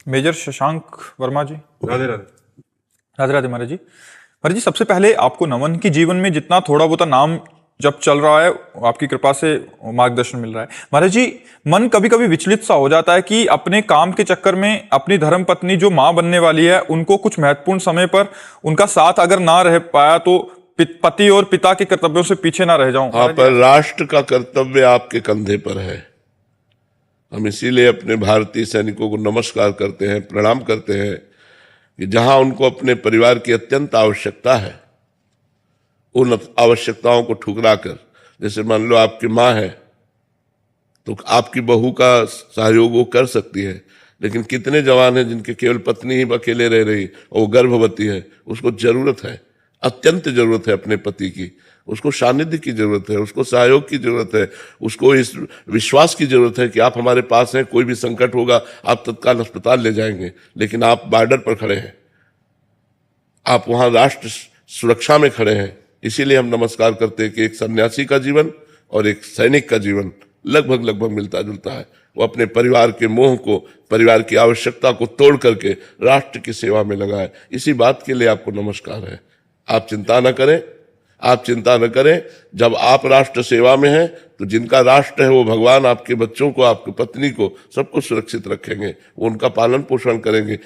Major Shashank Verma जी। राधे राधे। राधे राधे महाराज जी। महाराज जी, सबसे पहले आपको नमन की जीवन में जितना थोड़ा बहुत नाम जब चल रहा है, आपकी कृपा से मार्गदर्शन मिल रहा है। महाराज जी, मन कभी कभी विचलित सा हो जाता है कि अपने काम के चक्कर में अपनी धर्म पत्नी जो मां बनने वाली है, उनको कुछ महत्वपूर्ण समय पर उनका साथ अगर ना रह पाया तो पति और पिता के कर्तव्यों से पीछे ना रह जाऊं। हाँ, पर राष्ट्र का कर्तव्य आपके कंधे पर है। हम इसीलिए अपने भारतीय सैनिकों को नमस्कार करते हैं, प्रणाम करते हैं कि जहां उनको अपने परिवार की अत्यंत आवश्यकता है, उन आवश्यकताओं को ठुकराकर, जैसे मान लो आपकी माँ है तो आपकी बहू का सहयोग वो कर सकती है, लेकिन कितने जवान हैं जिनके केवल पत्नी ही अकेले रह रही और वो गर्भवती है, उसको जरूरत है, अत्यंत जरूरत है अपने पति की, उसको सानिध्य की जरूरत है, उसको सहयोग की जरूरत है, उसको इस विश्वास की जरूरत है कि आप हमारे पास हैं, कोई भी संकट होगा आप तत्काल अस्पताल ले जाएंगे। लेकिन आप बॉर्डर पर खड़े हैं, आप वहां राष्ट्र सुरक्षा में खड़े हैं। इसीलिए हम नमस्कार करते हैं कि एक सन्यासी का जीवन और एक सैनिक का जीवन लगभग मिलता जुलता है। वो अपने परिवार के मोह को, परिवार की आवश्यकता को तोड़ करके राष्ट्र की सेवा में लगा है। इसी बात के लिए आपको नमस्कार है। आप चिंता न करें, आप चिंता न करें। जब आप राष्ट्र सेवा में हैं तो जिनका राष्ट्र है वो भगवान आपके बच्चों को, आपकी पत्नी को, सबको सुरक्षित रखेंगे, वो उनका पालन पोषण करेंगे।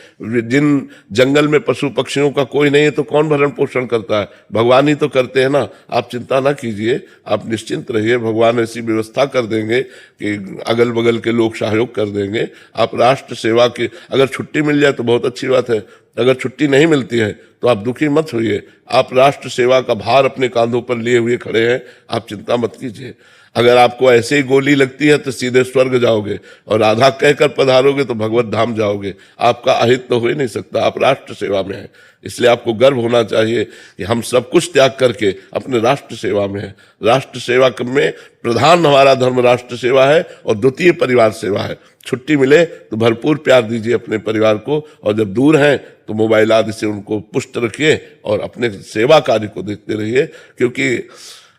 जिन जंगल में पशु पक्षियों का कोई नहीं है तो कौन भरण पोषण करता है? भगवान ही तो करते हैं ना। आप चिंता ना कीजिए, आप निश्चिंत रहिए, भगवान ऐसी व्यवस्था कर देंगे कि अगल बगल के लोग सहयोग कर देंगे। आप राष्ट्र सेवा की अगर छुट्टी मिल जाए तो बहुत अच्छी बात है, अगर छुट्टी नहीं मिलती है तो आप दुखी मत होइए। आप राष्ट्र सेवा का भार अपने कांधों पर लिए हुए खड़े हैं, आप चिंता मत कीजिए। अगर आपको ऐसे ही गोली लगती है तो सीधे स्वर्ग जाओगे, और आधा कहकर पधारोगे तो भगवत धाम जाओगे। आपका अहित तो हो ही नहीं सकता, आप राष्ट्र सेवा में हैं। इसलिए आपको गर्व होना चाहिए कि हम सब कुछ त्याग करके अपने राष्ट्र सेवा में हैं। राष्ट्र सेवा में प्रधान हमारा धर्म राष्ट्र सेवा है और द्वितीय परिवार सेवा है। छुट्टी मिले तो भरपूर प्यार दीजिए अपने परिवार को, और जब दूर हैं तो मोबाइल आदि से उनको पुष्ट रखिए और अपने सेवा कार्य को देखते रहिए। क्योंकि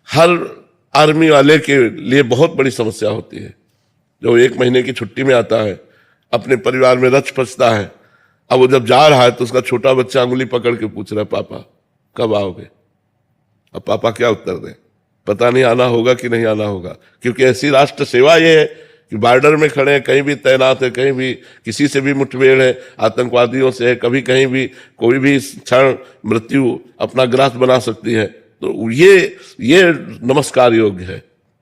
हर आर्मी वाले के लिए बहुत बड़ी समस्या होती है। जो 1 महीने की छुट्टी में आता है, अपने परिवार में रच पचता है, अब वो जब जा रहा है तो उसका छोटा बच्चा अंगुली पकड़ के पूछ रहा है, पापा कब आओगे? अब पापा क्या उत्तर दें? पता नहीं आना होगा कि नहीं आना होगा। क्योंकि ऐसी राष्ट्र सेवा ये है कि बॉर्डर में खड़े हैं, कहीं भी तैनात है, कहीं भी किसी से भी मुठभेड़ है, आतंकवादियों से है, कभी कहीं भी कोई भी क्षण मृत्यु अपना ग्रास बना सकती है। तो ये नमस्कार योग्य है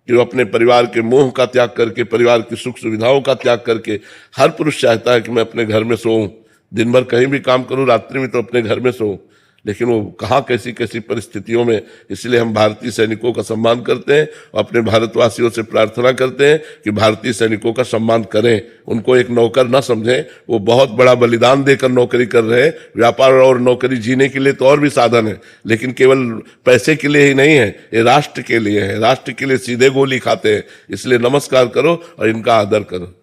कि वो अपने परिवार के मोह का त्याग करके, परिवार की सुख सुविधाओं का त्याग करके, हर पुरुष चाहता है कि मैं अपने घर में सोऊं, दिन भर कहीं भी काम करूं, रात्रि में तो अपने घर में सोऊं, लेकिन वो कहाँ कैसी कैसी परिस्थितियों में। इसलिए हम भारतीय सैनिकों का सम्मान करते हैं और अपने भारतवासियों से प्रार्थना करते हैं कि भारतीय सैनिकों का सम्मान करें, उनको एक नौकर न समझें। वो बहुत बड़ा बलिदान देकर नौकरी कर रहे हैं। व्यापार और नौकरी जीने के लिए तो और भी साधन है, लेकिन केवल पैसे के लिए ही नहीं है, ये राष्ट्र के लिए है। राष्ट्र के लिए सीधे गोली खाते हैं। इसलिए नमस्कार करो और इनका आदर करो।